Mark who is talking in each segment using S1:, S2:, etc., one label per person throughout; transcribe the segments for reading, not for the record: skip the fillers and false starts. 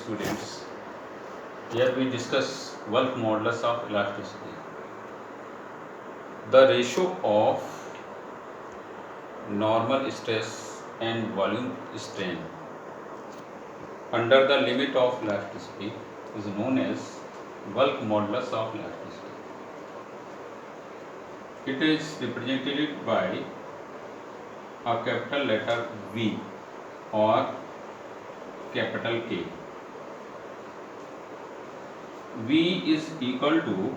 S1: students. Here we discuss bulk modulus of elasticity. The ratio of normal stress and volume strain under the limit of elasticity is known as bulk modulus of elasticity. It is represented by a capital letter V or capital K. V is equal to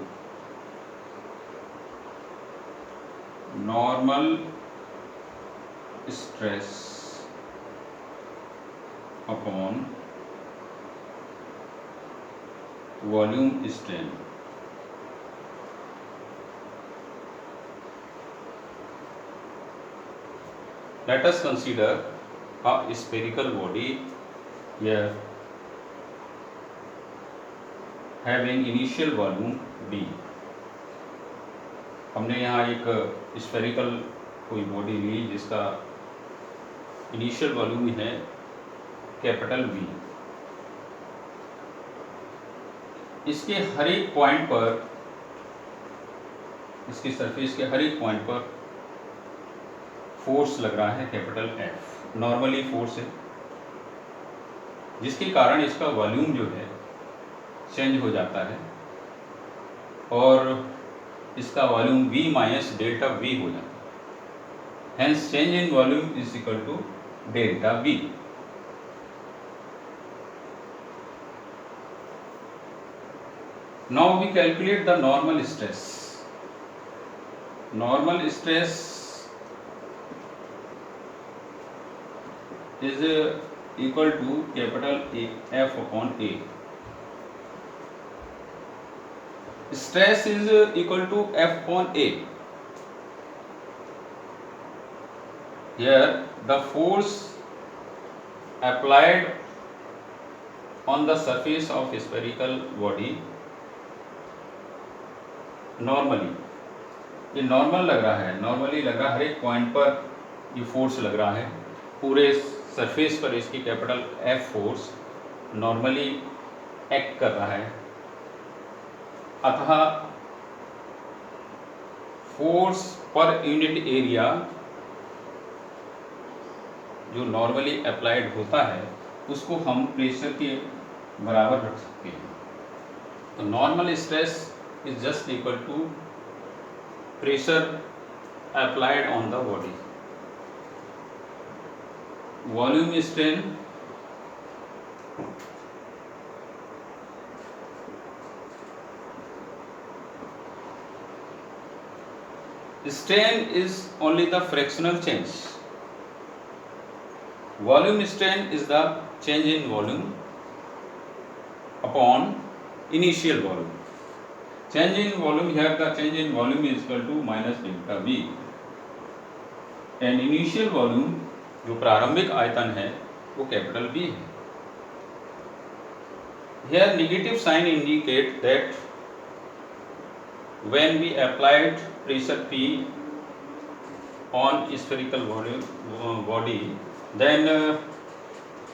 S1: normal stress upon volume strain. Let us consider a spherical body here having initial volume B. हमने यहाँ एक spherical कोई body ली जिसका initial volume है capital V. इसके हर एक point पर, इसकी सरफेस के हर एक पॉइंट पर फोर्स लग रहा है कैपिटल F. नॉर्मली फोर्स है जिसके कारण इसका वॉल्यूम जो है चेंज हो जाता है और इसका volume V minus delta V हो जाता है. Hence change in volume is equal to delta V. Now we calculate the normal stress. Normal stress is equal to capital F upon A. Stress is equal to F upon A. Here the force applied on the surface of spherical body normally, ये normal लग रहा है, normally लग रहा है, हर एक point पर ये फोर्स लग रहा है, पूरे सरफेस पर इसकी capital F force normally act कर रहा है. अतः फोर्स पर यूनिट एरिया जो नॉर्मली अप्लाइड होता है उसको हम प्रेशर के बराबर रख सकते हैं. तो normal stress is just equal to pressure applied on the body. Volume strain strain is only the fractional change. Volume strain is the change in volume upon initial volume. Change in volume, here the change in volume is equal to minus delta V. And initial volume जो प्रारंभिक आयतन है वो capital B है. Here negative sign indicate that when we applied pressure P on spherical body, then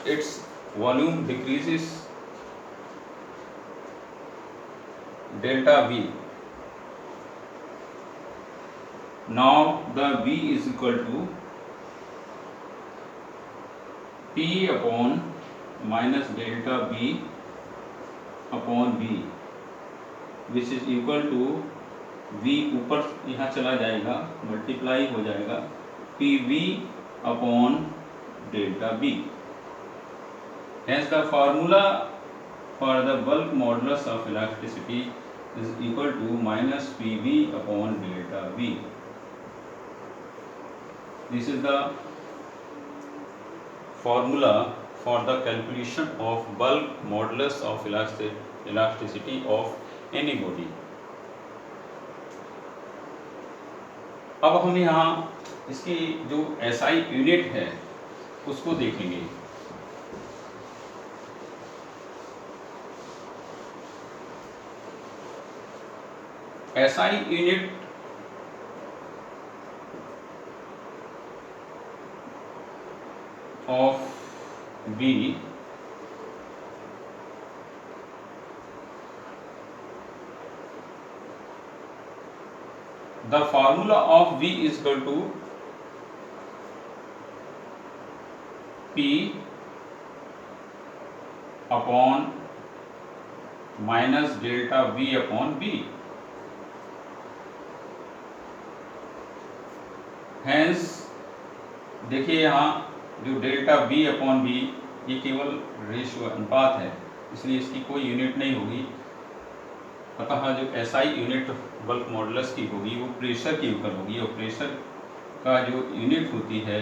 S1: its volume decreases delta V. Now the V is equal to P upon minus delta V upon V, which is equal to V ऊपर यहाँ चला जाएगा, multiply हो जाएगा PV upon delta V. Hence the formula for the bulk modulus of elasticity is equal to minus PV upon delta V. This is the formula for the calculation of bulk modulus of elasticity of any body. अब हम यहाँ इसकी जो SI unit है उसको देखेंगे. SI unit of B the formula of V is equal to P upon minus delta V upon B। Hence देखिए यहाँ जो डेल्टा V अपॉन B ये केवल रेशियो अनुपात है, इसलिए इसकी कोई यूनिट नहीं होगी। अतः जो SI यूनिट बल्क मॉडुलस की होगी वो प्रेशर के ऊपर होगी, और प्रेशर का जो यूनिट होती है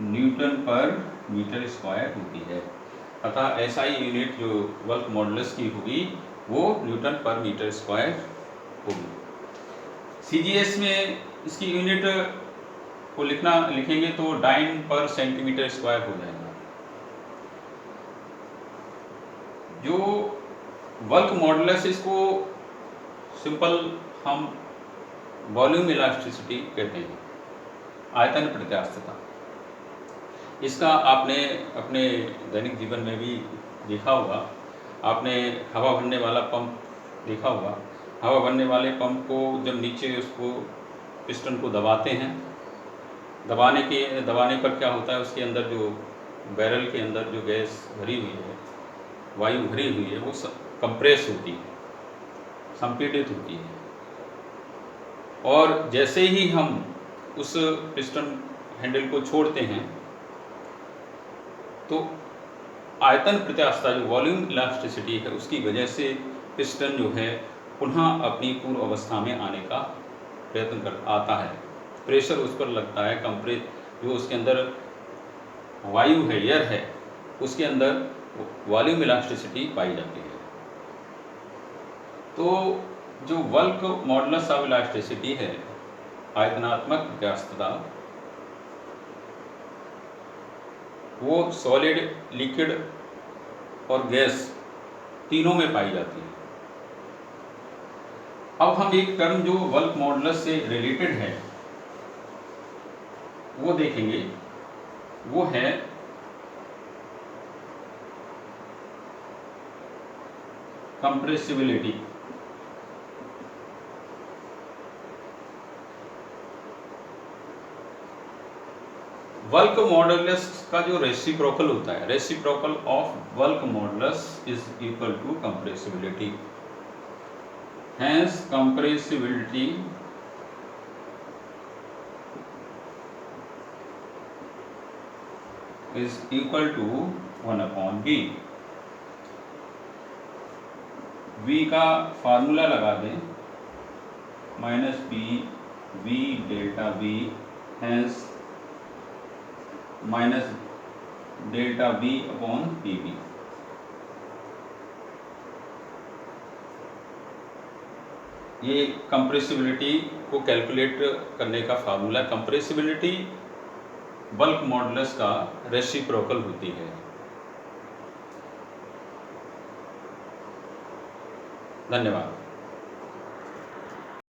S1: न्यूटन पर मीटर स्क्वायर होती है। अतः SI यूनिट जो बल्क मॉडुलस की होगी वो न्यूटन पर मीटर स्क्वायर होगी। CGS में इसकी यूनिट को लिखेंगे तो डाइन पर सेंटीमीटर स्क्वायर हो जाएगा। जो बल्क मॉडुलस इसको सिंपल हम वॉल्यूम इलास्टिसिटी कहते हैं, आयतन प्रत्यास्थता। इसका आपने अपने दैनिक जीवन में भी देखा होगा। आपने हवा भरने वाला पंप देखा होगा। हवा भरने वाले पंप को जब नीचे उसको पिस्टन को दबाते हैं, दबाने पर क्या होता है, उसके अंदर जो बैरल के अंदर जो गैस भरी हुई है, वायु भरी हुई है, वो कंप्रेस होती है, संपीड़ित होती है। और जैसे ही हम उस पिस्टन हैंडल को छोड़ते हैं तो आयतन प्रत्यास्थता जो वॉल्यूम इलास्टिसिटी है उसकी वजह से पिस्टन जो है पुनः अपनी पूर्व अवस्था में आने का प्रयत्न आता है। प्रेशर उस पर लगता है, कंप्रेस जो उसके अंदर वायु है, एयर है, उसके अंदर वॉल्यूम इलास्टिसिटी पाई जाती है। तो जो बल्क मॉडुलस ऑफ इलास्टिसिटी है, आयतनात्मक प्रत्यास्थता, वो सॉलिड, लिक्विड और गैस तीनों में पाई जाती है। अब हम एक टर्म जो बल्क मॉडुलस से रिलेटेड है वो देखेंगे, वो है कंप्रेसिबिलिटी। बल्क मॉडुलस का जो रेसिप्रोकल होता है, reciprocal of bulk modulus is equal to compressibility. Hence compressibility is equal to 1/B। V का फार्मूला लगा दें, -P V delta V, hence minus delta V upon PV। ये कंप्रेसिबिलिटी को calculate करने का फार्मूला। कंप्रेसिबिलिटी बल्क मॉडुलस का reciprocal होती है। धन्यवाद।